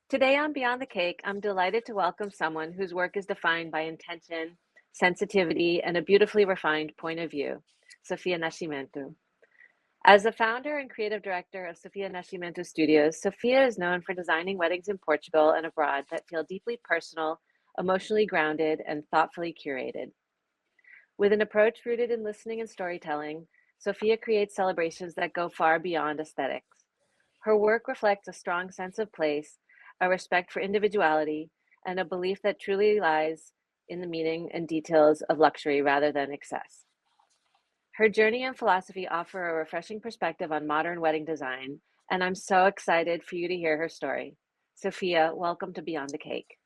Today on Beyond the Cake, I'm delighted to welcome someone whose work is defined by intention, sensitivity, and a beautifully refined point of view, Sofia Nascimento. As the founder and creative director of Sofia Nascimento Studios, Sofia is known for designing weddings in Portugal and abroad that feel deeply personal, emotionally grounded, and thoughtfully curated. With an approach rooted in listening and storytelling, Sofia creates celebrations that go far beyond aesthetics. Her work reflects a strong sense of place, a respect for individuality, and a belief that truly lies in the meaning and details of luxury rather than excess. Her journey and philosophy offer a refreshing perspective on modern wedding design, and I'm so excited for you to hear her story. Sofia, welcome to Beyond the Cake.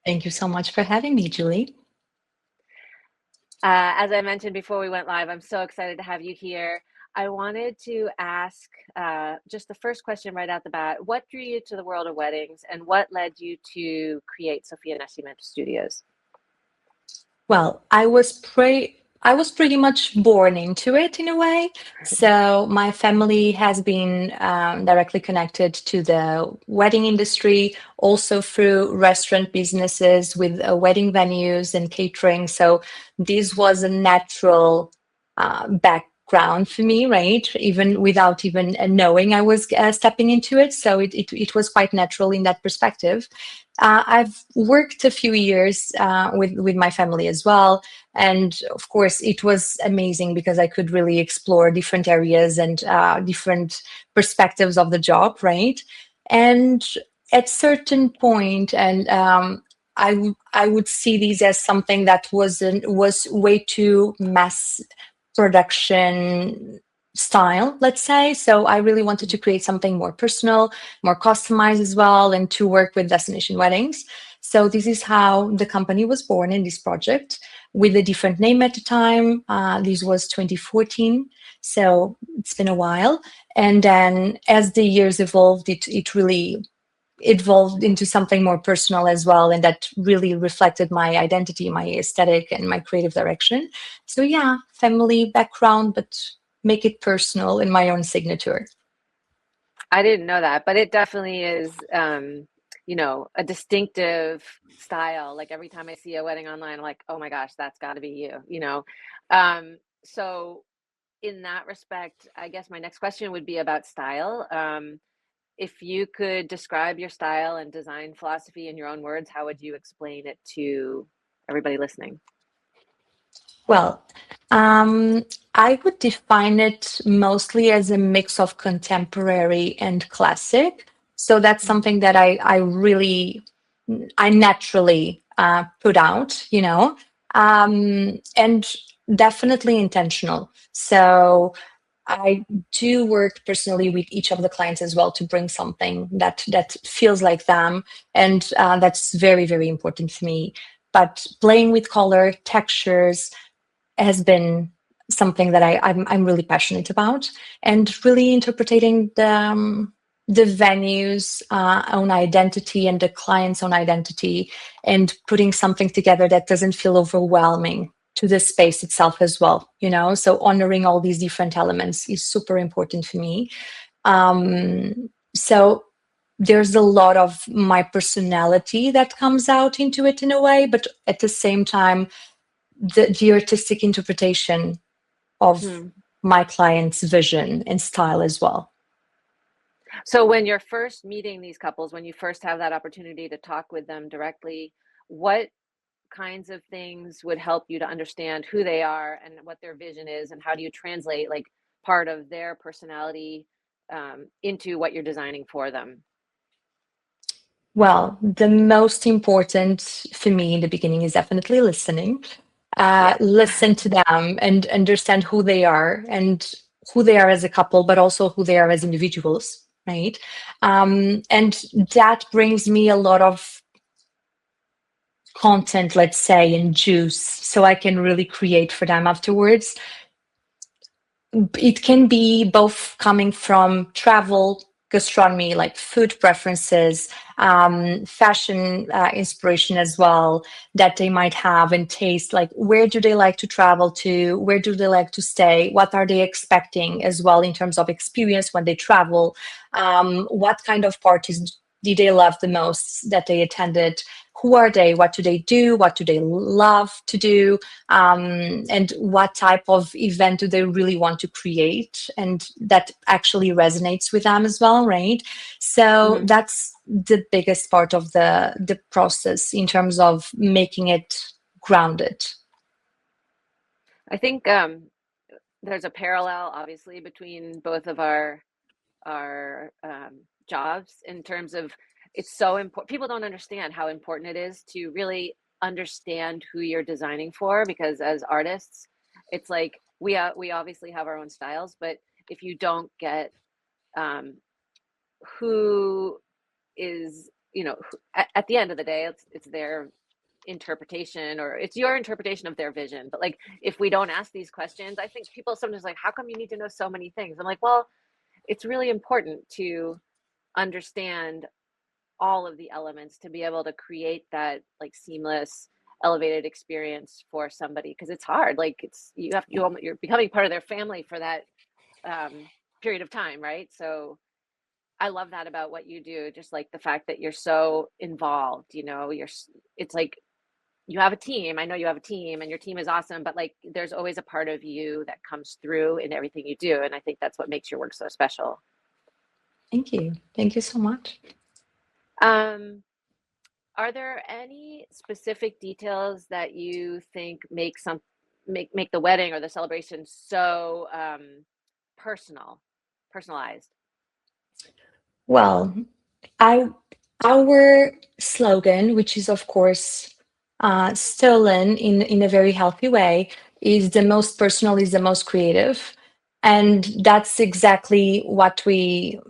Thank you so much for having me, Julie. As I mentioned before we went live, I'm so excited to have you here. I wanted to ask just the first question right out the bat. What drew you to the world of weddings and what led you to create Sofia Nascimento Studios? Well, I was pretty much born into it in a way. So my family has been directly connected to the wedding industry, also through restaurant businesses with wedding venues and catering. So this was a natural background for me, right? Even without even knowing I was stepping into it. So it was quite natural in that perspective. I've worked a few years with my family as well, and of course, it was amazing because I could really explore different areas and different perspectives of the job, right? And at certain point, and I would see these as something that was way too mass production style, let's say. So I really wanted to create something more personal, more customized as well, and to work with destination weddings. So this is how the company was born in this project with a different name at the time. This was 2014, so it's been a while. And then as the years evolved, it really evolved into something more personal as well, and that really reflected my identity, my aesthetic, and my creative direction. So yeah, family background, but make it personal in my own signature. I didn't know that, but it definitely is, a distinctive style. Like every time I see a wedding online, I'm like, oh my gosh, that's got to be you. So in that respect, I guess my next question would be about style. If you could describe your style and design philosophy in your own words, how would you explain it to everybody listening? Well, I would define it mostly as a mix of contemporary and classic. So that's Mhm. something that I naturally put out, and definitely intentional. So I do work personally with each of the clients as well to bring something that feels like them, and that's very, very important for me. But playing with color, textures, has been something that I'm really passionate about, and really interpreting the venue's own identity and the client's own identity, and putting something together that doesn't feel overwhelming to the space itself as well. So honoring all these different elements is super important for me. So there's a lot of my personality that comes out into it in a way, but at the same time the artistic interpretation of Hmm. my client's vision and style as well. So when you're first meeting these couples, when you first have that opportunity to talk with them directly, what kinds of things would help you to understand who they are and what their vision is, and how do you translate like part of their personality into what you're designing for them? Well, the most important for me in the beginning is definitely listening. Yep. Listen to them and understand who they are, and who they are as a couple, but also who they are as individuals, right? And that brings me a lot of content, let's say, and juice, so I can really create for them afterwards. It can be both coming from travel, gastronomy, like food preferences, fashion inspiration as well, that they might have, and taste, like where do they like to travel to, where do they like to stay, what are they expecting as well in terms of experience when they travel, what kind of parties did they love the most that they attended? Who are they? What do they do? What do they love to do? And what type of event do they really want to create? And that actually resonates with them as well, right? So Mhm. that's the biggest part of the process in terms of making it grounded. I think there's a parallel, obviously, between both of our jobs in terms of it's so important. People don't understand how important it is to really understand who you're designing for, because as artists, it's like we obviously have our own styles, but if you don't get um, who is, at the end of the day, it's their interpretation, or it's your interpretation of their vision. But like, if we don't ask these questions, I think people sometimes like, how come you need to know so many things? I'm like, well, it's really important to understand all of the elements to be able to create that like seamless elevated experience for somebody, because it's hard. Like, you're becoming part of their family for that um, period of time, right? So I love that about what you do, just like the fact that you're so involved. It's like you have a team. I know you have a team, and your team is awesome, but like there's always a part of you that comes through in everything you do, and I think that's what makes your work so special. Thank you. Thank you so much. um Are there any specific details that you think make the wedding or the celebration so personal, personalized? Well, I our slogan, which is of course stolen in a very healthy way, is the most personal is the most creative, and that's exactly what we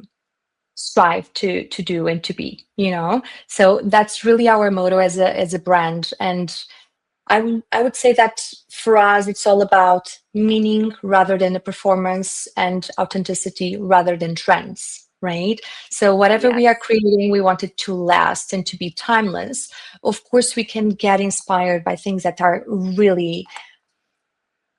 strive to do and to be. So that's really our motto as a brand, and I would say that for us, it's all about meaning rather than a performance, and authenticity rather than trends, right? So whatever we are Yes. creating, we want it to last and to be timeless. Of course, we can get inspired by things that are really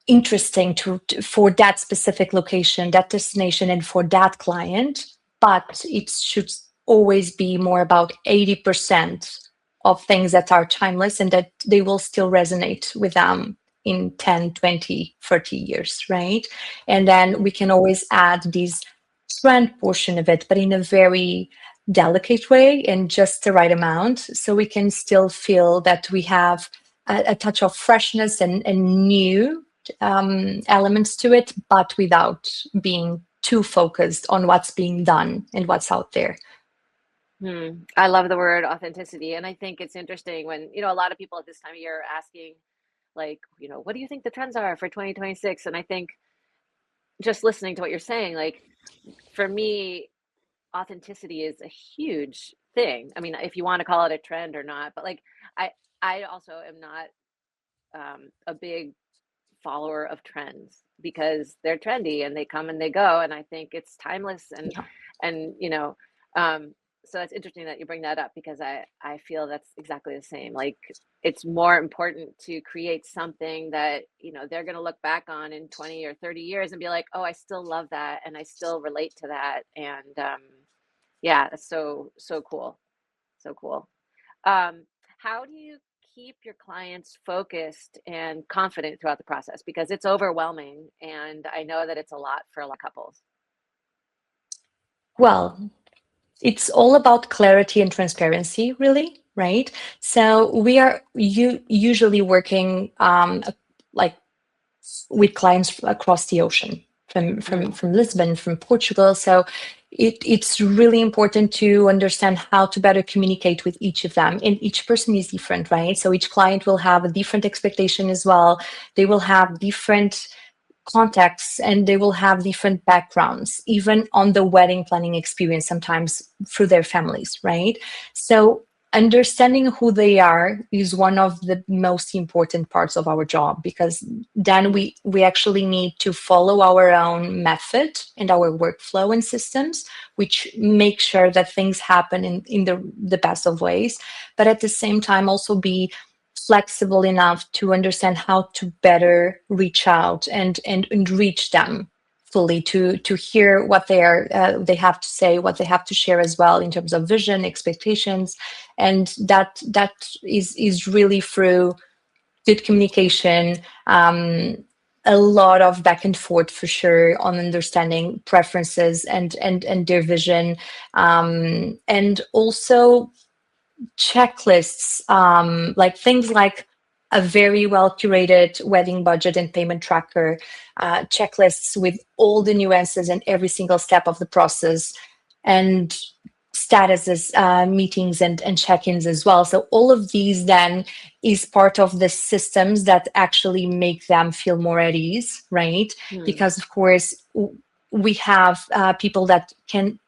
interesting for that specific location, that destination, and for that client. But it should always be more about 80% of things that are timeless and that they will still resonate with them in 10, 20, 30 years, right? And then we Mm. can always add this trend portion of it, but in a very delicate way and just the right amount, so we can still feel that we have a touch of freshness and new elements to it, but without being too focused on what's being done and what's out there. I love the word authenticity. And I think it's interesting when, a lot of people at this time of year are asking, like, what do you think the trends are for 2026? And I think just listening to what you're saying, like, for me, authenticity is a huge thing. I mean, if you want to call it a trend or not, but like, I, I also am not a big follower of trends because they're trendy and they come and they go, and I think it's timeless. and Yeah. and you know um so that's interesting that you bring that up, because I feel that's exactly the same. Like, it's more important to create something that they're going to look back on in 20 or 30 years and be like, oh, I still love that and I still relate to that. And yeah, that's so cool. So cool. How do you keep your clients focused and confident throughout the process? Because it's overwhelming, and I know that it's a lot for a lot of couples. Well, it's all about clarity and transparency, really, right? So we are usually working like with clients across the ocean, from from Mm, from Lisbon, from Portugal. So it's really important to understand how to better communicate with each of them. And each person is different, right? So each client will have a different expectation as well. They will have different contexts, and they will have different backgrounds, even on the wedding planning experience, sometimes through their families, right? So understanding who they are is one of the most important parts of our job, because then mm, we actually need to follow our own method and our workflow and systems, which make sure that things happen in the best of ways, but at the same time also be flexible enough to understand how to better reach out and reach them fully to hear what they have to say, what they have to share as well in terms of vision, expectations, and that is really through good communication, a lot of back and forth for sure on understanding preferences and their vision, and also checklists, like things like a very well curated wedding budget and payment tracker, checklists with all the nuances and every single step of the process, and statuses, meetings and check-ins as well. So all of these then is part of the systems that actually make them feel more at ease, right? Hmm. Because of course we have people that can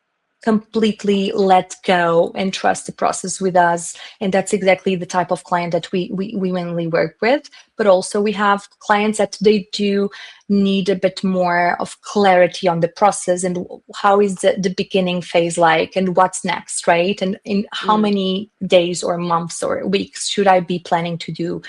completely let go and trust the process with us, and that's exactly the type of client that we mainly work with. But also we have clients that they do need a bit more of clarity on the process and how is the beginning phase like and what's next, right? And in how Mm. many days or months or weeks should I be planning to do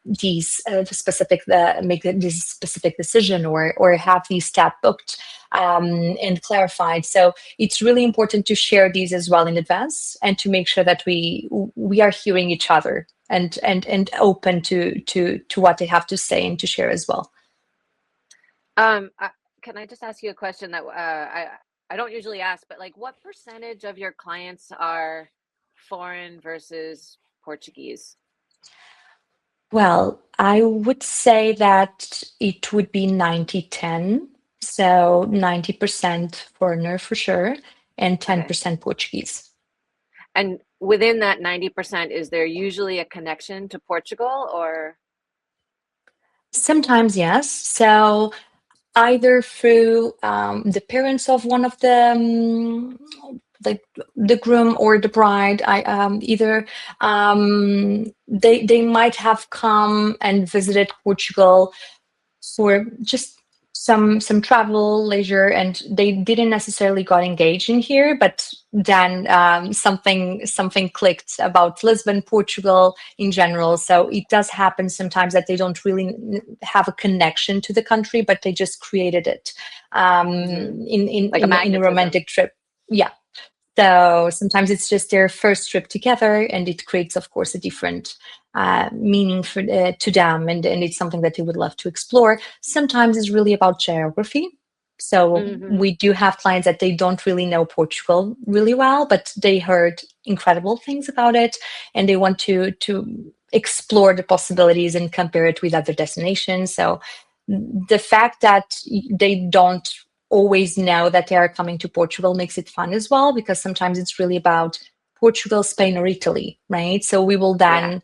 these specific make this specific decision or have these step booked and clarified. So it's really important to share these as well in advance and to make sure that we are hearing each other and open to what they have to say and to share as well. I, can I just ask you a question that I don't usually ask, but like, what percentage of your clients are foreign versus Portuguese? Well, I would say that it would be 90-10. So 90% foreigner for sure, and Okay. 10% Portuguese. And within that 90%, is there usually a connection to Portugal or? Sometimes, yes. So either through the parents of one of the groom or the bride, I either they might have come and visited Portugal for just some travel leisure, and they didn't necessarily got engaged in here, but then something clicked about Lisbon, Portugal in general. So it does happen sometimes that they don't really have a connection to the country, but they just created it Mhm. Like a in a magnetism. romantic trip. Yeah. So sometimes it's just their first trip together, and it creates, of course, a different meaning for to them, and it's something that they would love to explore. Sometimes it's really about geography. So Hmm. we do have clients that they don't really know Portugal really well, but they heard incredible things about it, and they want to explore the possibilities and compare it with other destinations. So the fact that they don't always know that they are coming to Portugal makes it fun as well, because sometimes it's really about Portugal, Spain, or Italy, right? So we will Yeah. then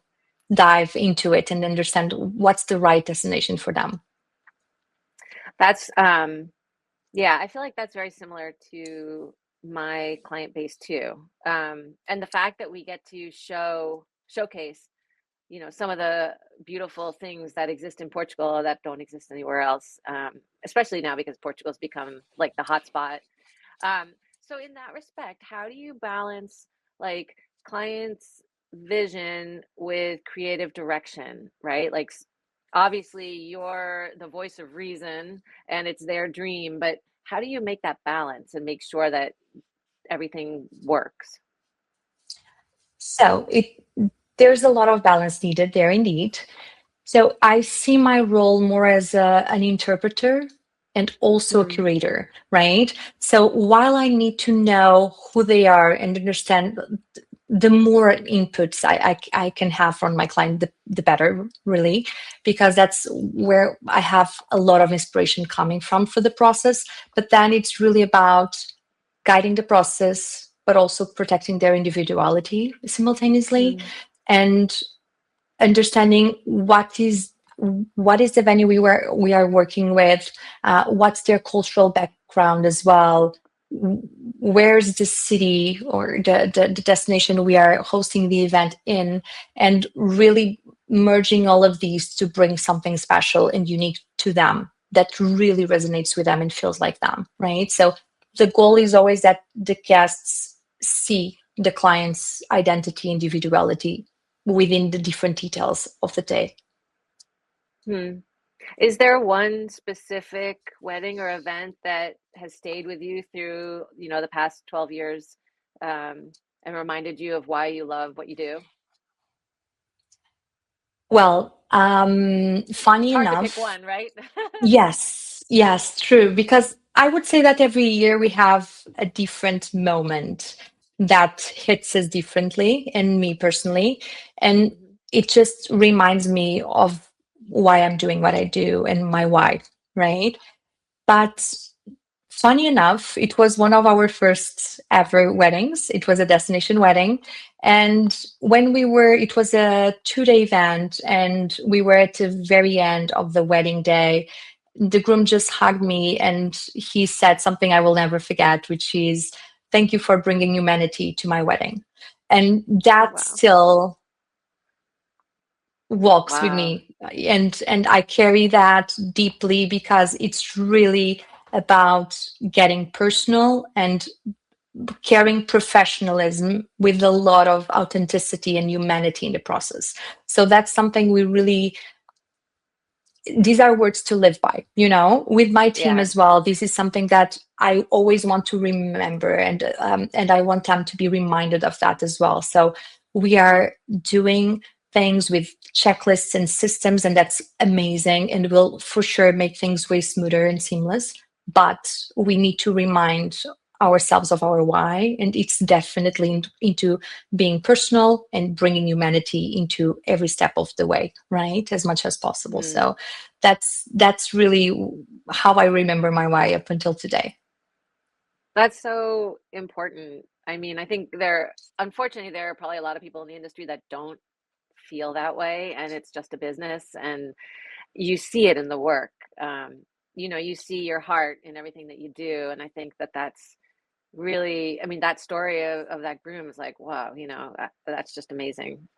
dive into it and understand what's the right destination for them. That's yeah, I feel like that's very similar to my client base too. And the fact that we get to showcase, some of the beautiful things that exist in Portugal that don't exist anywhere else, especially now because Portugal's become like the hotspot. So in that respect, how do you balance like clients' vision with creative direction, right? Like obviously you're the voice of reason and it's their dream, but how do you make that balance and make sure that everything works? So there's a lot of balance needed there indeed. So I see my role more as an interpreter and also a Mm, curator, right? So while I need to know who they are and understand, the more inputs I can have from my client, the better, really, because that's where I have a lot of inspiration coming from for the process. But then it's really about guiding the process, but also protecting their individuality simultaneously, mm, and understanding what is the venue we are working with, what's their cultural background as well, where's the city or the destination we are hosting the event in, and really merging all of these to bring something special and unique to them that really resonates with them and feels like them, right? So the goal is always that the guests see the client's identity, individuality within the different details of the day. hmm. Is there one specific wedding or event that has stayed with you through, the past 12 years, and reminded you of why you love what you do? Well, It's funny hard to pick enough, one, right? yes, yes, true. Because I would say that every year we have a different moment that hits us differently, and me personally. And Mhm. it just reminds me of why I'm doing what I do and my why, right? But funny enough, it was one of our first ever weddings. It was a destination wedding. And it was a 2 day event, and we were at the very end of the wedding day. The groom just hugged me and he said something I will never forget, which is, "Thank you for bringing humanity to my wedding." And Oh, that wow. still walks with Wow. me, and I carry that deeply because it's really about getting personal and carrying professionalism with a lot of authenticity and humanity in the process. So that's something we really, these are words to live by, with my team Yeah. as well. This is something that I always want to remember, and I want them to be reminded of that as well. So we are doing things with checklists and systems, and that's amazing, and will for sure make things way smoother and seamless. But we need to remind ourselves of our why, and it's definitely into being personal and bringing humanity into every step of the way, right, as much as possible. Mm. So that's really how I remember my why up until today. That's so important. I mean, I think unfortunately, there are probably a lot of people in the industry that don't feel that way, and it's just a business, and you see it in the work. You see your heart in everything that you do, and I think that that's really, I mean, that story of that groom is like, wow, that's just amazing.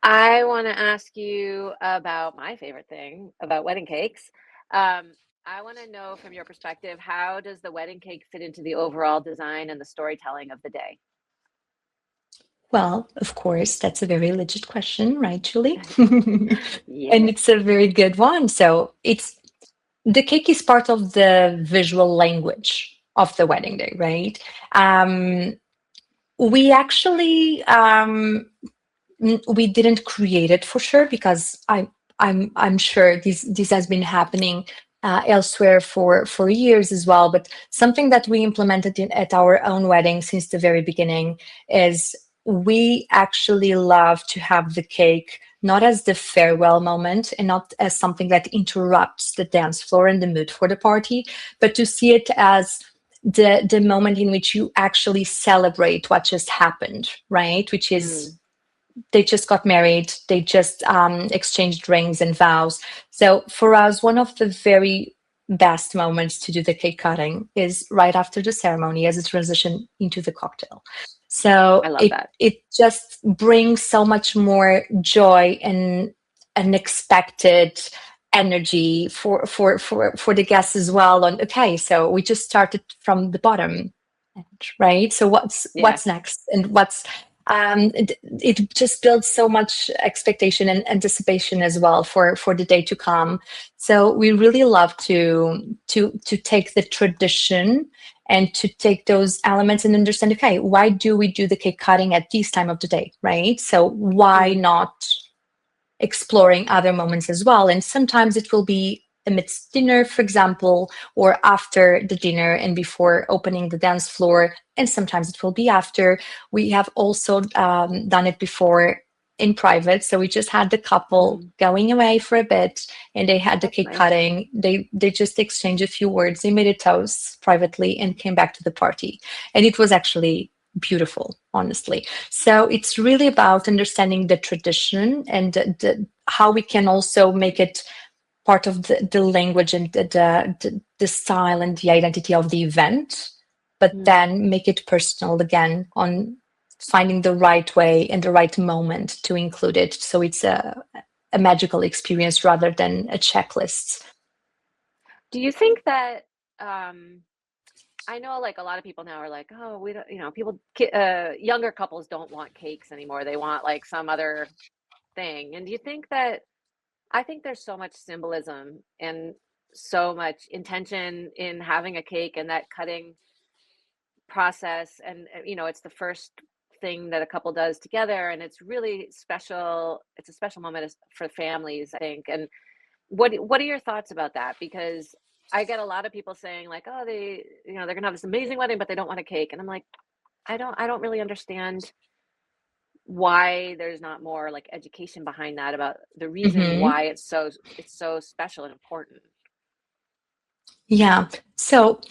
I want to ask you about my favorite thing about wedding cakes. Um, I want to know from your perspective, how does the wedding cake fit into the overall design and the storytelling of the day? Well, of course, that's a very legit question, right, Julie? And Yes. it's a very good one. So it's the cake is part of the visual language of the wedding day, right? Um, we actually we didn't create it for sure, because I'm sure this has been happening elsewhere for years as well. But something that we implemented at our own wedding since the very beginning is we actually love to have the cake not as the farewell moment and not as something that interrupts the dance floor and the mood for the party, but to see it as the moment in which you actually celebrate what just happened, right? Which is, Mm, they just got married, they just exchanged rings and vows. So for us, one of the very best moments to do the cake cutting is right after the ceremony, as a transition into the cocktail. I So love it that. it just brings so much more joy and unexpected energy for the guests as well. On, okay, so we just started from the bottom, right? So Yeah. what's next, and it just builds so much expectation and anticipation as well for the day to come. So we really love to take the tradition and to take those elements and understand, okay, why do we do the cake cutting at this time of the day, right? So why Mm, not exploring other moments as well? And sometimes it will be amidst dinner, for example, or after the dinner and before opening the dance floor. And sometimes it will be after. We have also done it before in private. So we just had the couple mm, going away for a bit, and they had the that's cake nice. cutting. They just exchanged a few words. They made a toast privately and came back to the party. And it was actually beautiful, honestly. So it's really about understanding the tradition and how we can also make it part of the language and the style and the identity of the event, but Mm. then make it personal again on finding the right way and the right moment to include it. So it's a magical experience rather than a checklist. Do you think that, um, I know, like, a lot of people now are like, oh, we don't, younger couples don't want cakes anymore. They want like some other thing. And do you think that I think there's so much symbolism and so much intention in having a cake and that cutting process. And, it's the first thing that a couple does together. And it's really special. It's a special moment for families, I think. And what are your thoughts about that? Because I get a lot of people saying like, oh, they're gonna have this amazing wedding, but they don't want a cake. And I'm like, I don't really understand why there's not more like education behind that about the reason Hmm. why it's so special and important. Yeah. So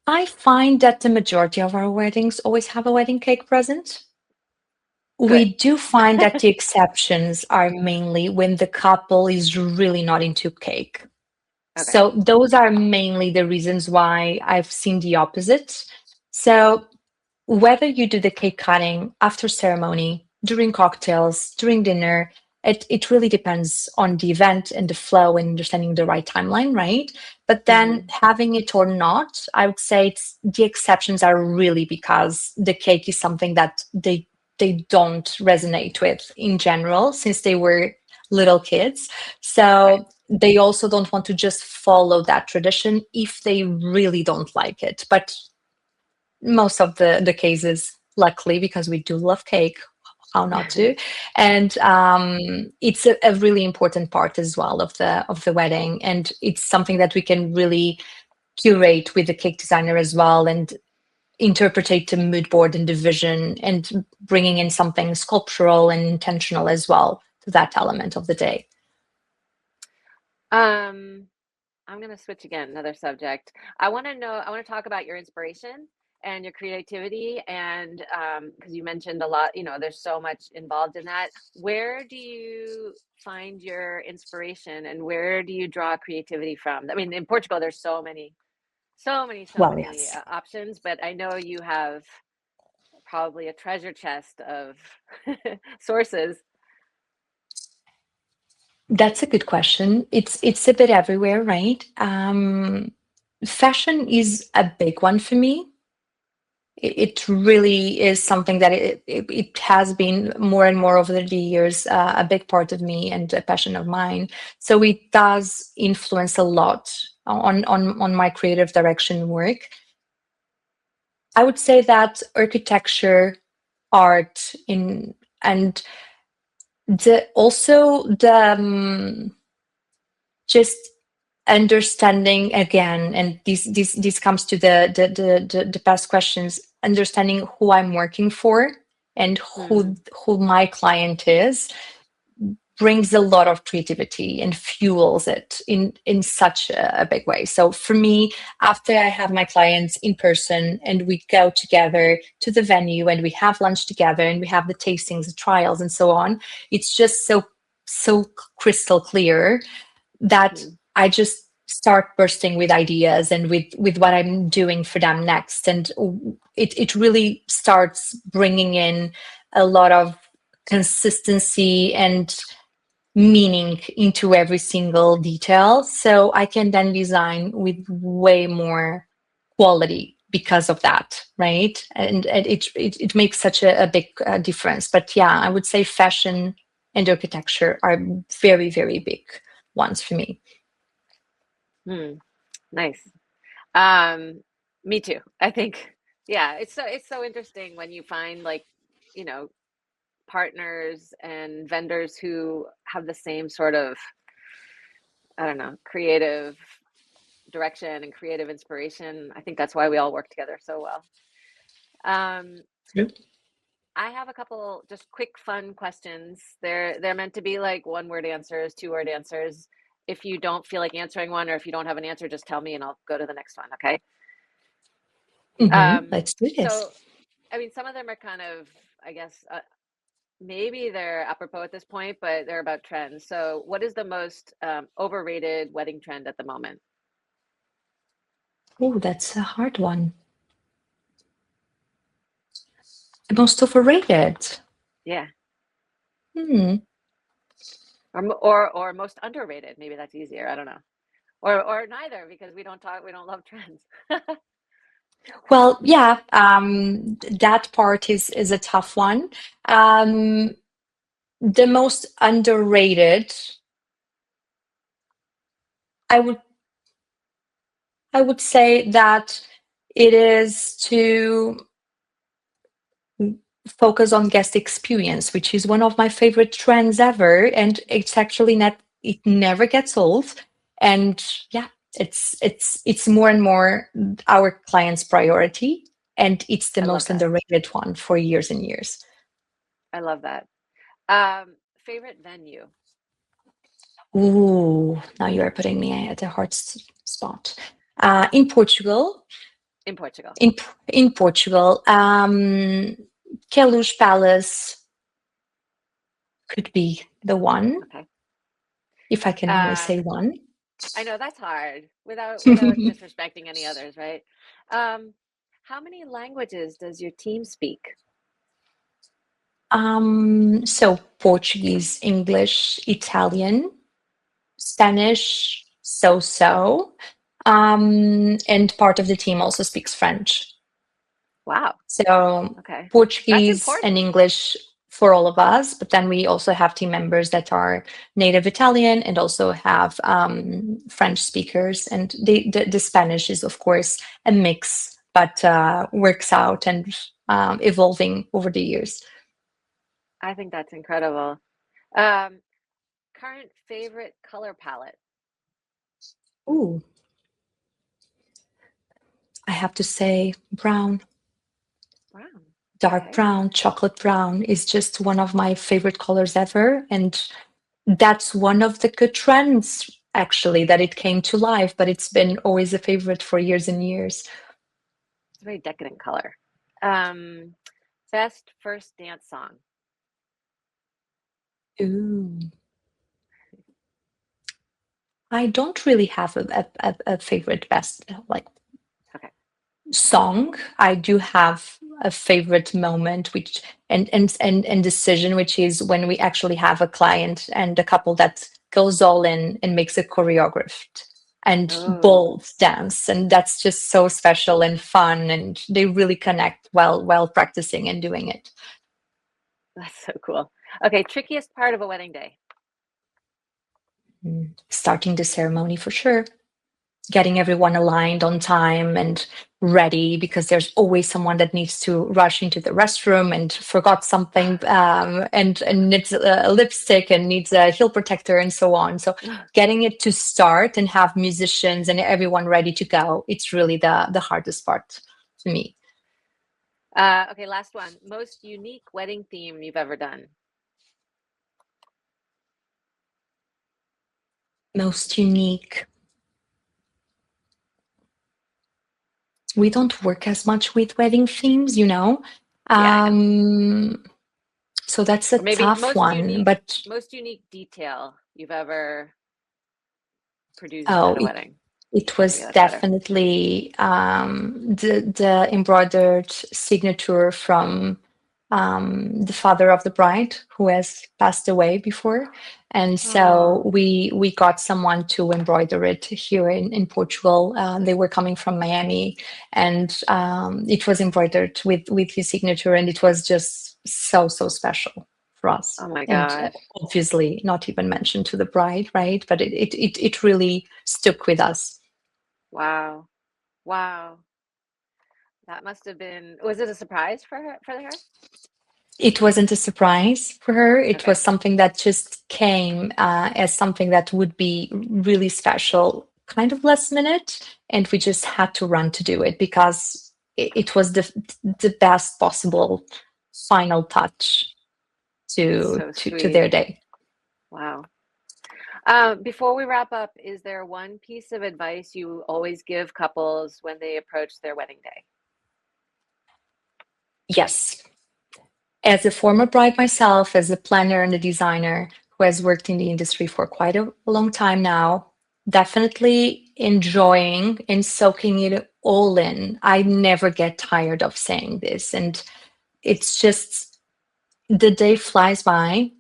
I find that the majority of our weddings always have a wedding cake present. Good. We do find that the exceptions are mainly when the couple is really not into cake. Okay. So those are mainly the reasons why I've seen the opposite. So whether you do the cake cutting after ceremony, during cocktails, during dinner, it really depends on the event and the flow and understanding the right timeline, right? But then Hmm. having it or not, I would say the exceptions are really because the cake is something that they don't resonate with in general since they were little kids. Right. So they also don't want to just follow that tradition if they really don't like it. But most of the cases, luckily, because we do love cake, how not to? And it's a really important part as well of the wedding, and it's something that we can really curate with the cake designer as well, and interpretate the mood board and the vision, and bringing in something sculptural and intentional as well to that element of the day. um I'm gonna switch again, another subject. I want to talk about your inspiration and your creativity, and because you mentioned a lot, there's so much involved in that. Where do you find your inspiration, and where do you draw creativity from? I mean, in Portugal, there's so many, so many, so Well, many yes. options, but I know you have probably a treasure chest of sources. That's a good question. It's a bit everywhere, right? Fashion is a big one for me. It really is something that it has been more and more over the years, a big part of me and a passion of mine. So it does influence a lot on my creative direction work. I would say that architecture, art, in and the also the just understanding again, and this comes to the past questions, understanding who I'm working for and Hmm. who my client is, brings a lot of creativity and fuels it in such a big way. So for me, after I have my clients in person and we go together to the venue and we have lunch together and we have the tastings, the trials, and so on, it's just so crystal clear that Hmm. I just start bursting with ideas and with what I'm doing for them next. And it really starts bringing in a lot of consistency and meaning into every single detail. So I can then design with way more quality because of that, right? And it makes such a big difference. But yeah, I would say fashion and architecture are very, very big ones for me. Hmm. Nice. Um, Me too. I think, yeah, it's so interesting when you find like, you know, partners and vendors who have the same sort of, I don't know, creative direction and creative inspiration. I think that's why we all work together so well. Um, Yep. I have a couple just quick fun questions. They're meant to be like one word answers, two-word answers. If you don't feel like answering one or if you don't have an answer, just tell me and I'll go to the next one, okay? Let's do this. So I mean, some of them are kind of, I guess, maybe they're apropos at this point, but they're about trends. So, what is the most overrated wedding trend at the moment? Oh, that's a hard one. The most overrated. Yeah, Hmm. or most underrated. Maybe that's easier. I don't know. Or neither because we don't love trends. Well, yeah, that part is a tough one. Um, the most underrated. I would I would say that it is to focus on guest experience, which is one of my favorite trends ever, and it's actually not it never gets old. And yeah, it's more and more our clients' priority, and it's the I love most that. underrated one for years and years. I love that. Favorite venue Ooh, now you are putting me at a hard spot. In Portugal, in Portugal. in Portugal, Queluz Palace could be the one, Okay. if I can only say Um, one. I know that's hard without disrespecting any others, right? Um, how many languages does your team speak? So Portuguese, English, Italian, Spanish, so. And part of the team also speaks French. Wow. So Okay. That's Portuguese and important. English for all of us, but then we also have team members that are native Italian and also have French speakers. And the Spanish is, of course, a mix, but works out and evolving over the years. I think that's incredible. Um, current favorite color palette? Ooh, I have to say brown. Brown. Dark Okay. brown, chocolate brown is just one of my favorite colors ever. And that's one of the good trends, actually, that it came to life, but it's been always a favorite for years and years. It's a very decadent color. Um, best first dance song? Ooh. I don't really have a favorite best like Okay. song. I do have a favorite moment, which and decision, which is when we actually have a client and a couple that goes all in and makes a choreographed and Oh, bold dance, and that's just so special and fun, and they really connect while practicing and doing it. that's so cool. Okay, trickiest part of a wedding day? Starting the ceremony for sure. Getting everyone aligned on time and ready, because there's always someone that needs to rush into the restroom and forgot something, and needs a lipstick and needs a heel protector and so on. So getting it to start and have musicians and everyone ready to go, it's really the hardest part to me. Okay, last one. Most unique wedding theme you've ever done? Most unique. We don't work as much with wedding themes, Yeah, I know. um so that's a Or maybe tough one, but most unique detail you've ever produced oh, at a wedding. it Maybe was that's better. definitely the embroidered signature from the father of the bride, who has passed away before, and so Oh, we got someone to embroider it here in Portugal. They were coming from Miami, and it was embroidered with his signature, and it was just so special for us. oh my And gosh. obviously not even mentioned to the bride, right? But it really stuck with us. Wow. Wow. That must have been, was it a surprise for her? It wasn't a surprise for her. It was Okay. something that just came as something that would be really special, kind of last minute, and we just had to run to do it because it was the best possible final touch That's to so to sweet. their day. Wow. Before we wrap up, is there one piece of advice you always give couples when they approach their wedding day? Yes, as a former bride myself, as a planner and a designer who has worked in the industry for quite a long time now, definitely enjoying and soaking it all in. I never get tired of saying this. And it's just the day flies by,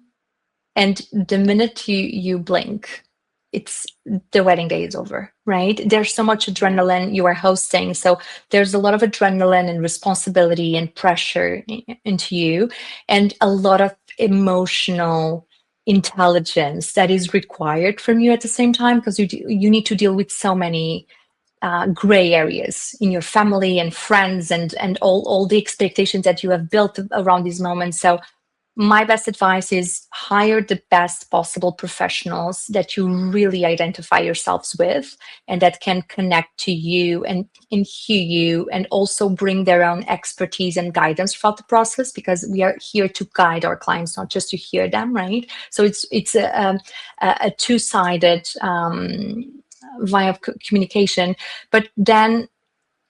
and the minute you blink, it's the wedding day is over, right? There's so much Yeah. adrenaline. You are hosting, so there's a lot of adrenaline and responsibility and pressure into you, and a lot of emotional. intelligence that is required from you at the same time, because you need to deal with so many gray areas in your family and friends, and all the expectations that you have built around these moments. So my best advice is hire the best possible professionals that you really identify yourselves with, and that can connect to you and hear you, and also bring their own expertise and guidance throughout the process, because we are here to guide our clients, not just to hear them, right? So it's a two-sided via of communication. But then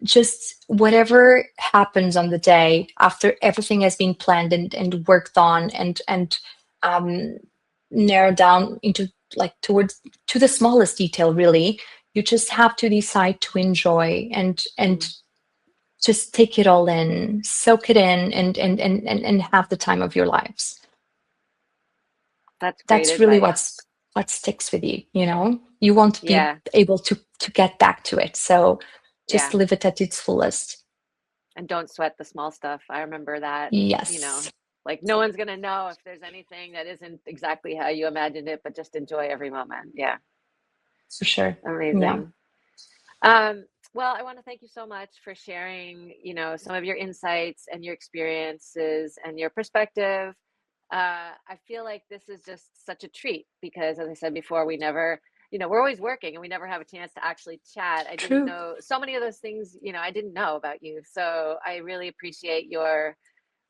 just whatever happens on the day, after everything has been planned and worked on, and um, narrowed down into, like, towards to the smallest detail, really, you just have to decide to enjoy and just take it all in, soak it in, and have the time of your lives. That's great That's really advice. what sticks with you, you won't be Yeah, able to get back to it. So just yeah. live it at its fullest. And don't sweat the small stuff. I remember that, you know, Yes, like no one's gonna know if there's anything that isn't exactly how you imagined it, but just enjoy every moment. Yeah, for sure. Yeah. amazing. Um, well, I want to thank you so much for sharing, some of your insights and your experiences and your perspective. I feel like this is just such a treat because, as I said before, we never, we're always working and we never have a chance to actually chat. I didn't True. know so many of those things, I didn't know about you. So I really appreciate your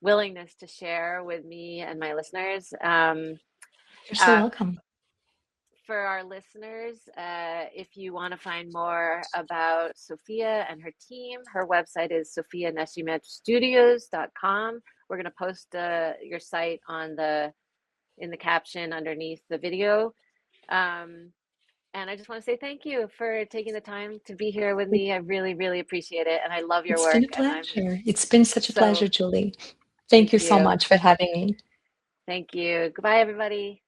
willingness to share with me and my listeners. You're so Uh, welcome. for our listeners, if you want to find more about Sofia and her team, her website is sofianascimentostudios.com. We're going to post your site in the caption underneath the video. And I just want to say thank you for taking the time to be here with It- me. I really, really appreciate it. And I love your It's been work. a And I'm pleasure. It's been such a pleasure, so, Julie. Thank thank you so you. much for having me. Thank you. Goodbye, everybody.